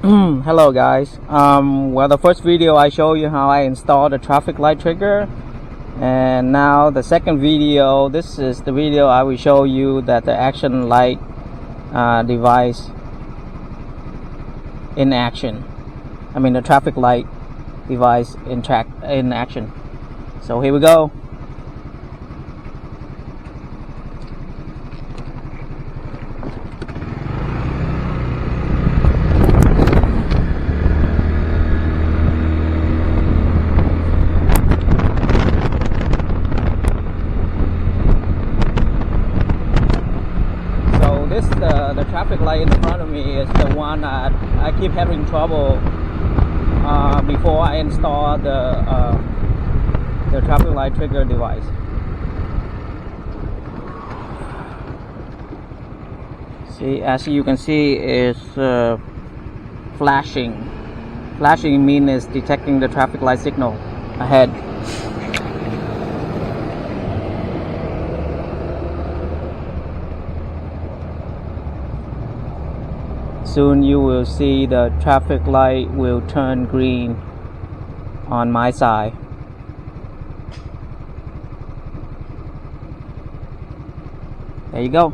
Hello guys. Well, the first video I show you how I installed the traffic light trigger, and now the second video, this is the video I will show you that the action light device in action. I mean the traffic light device in action. So here we go. The traffic light in front of me is the one that I keep having trouble before I install the traffic light trigger device. See, as you can see, is flashing. Flashing means it's detecting the traffic light signal ahead. Soon you will see the traffic light will turn green on my side. There you go.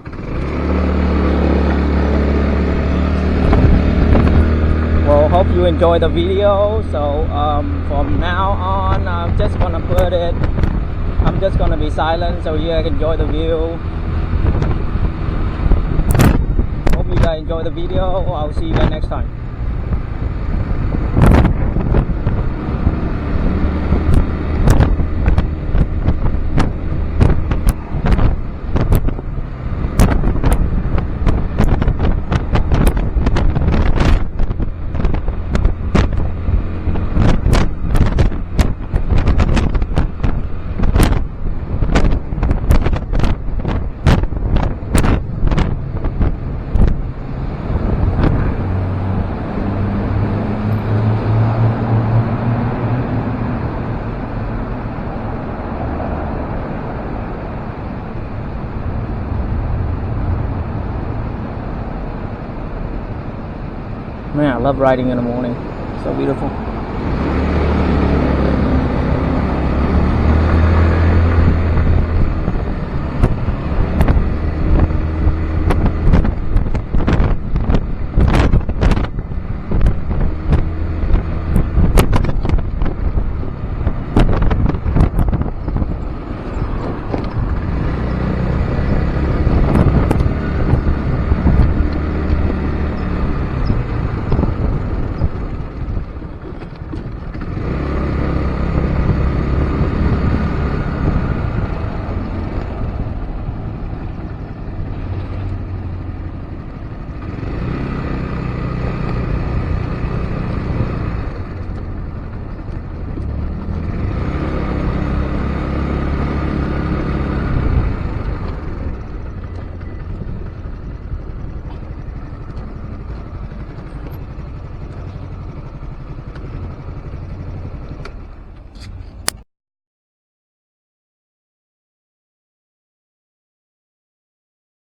Well, hope you enjoy the video. So from now on, I'm just gonna be silent so you can enjoy the view. Hope you guys enjoy the video. I'll see you guys next time. Man, I love riding in the morning. So beautiful.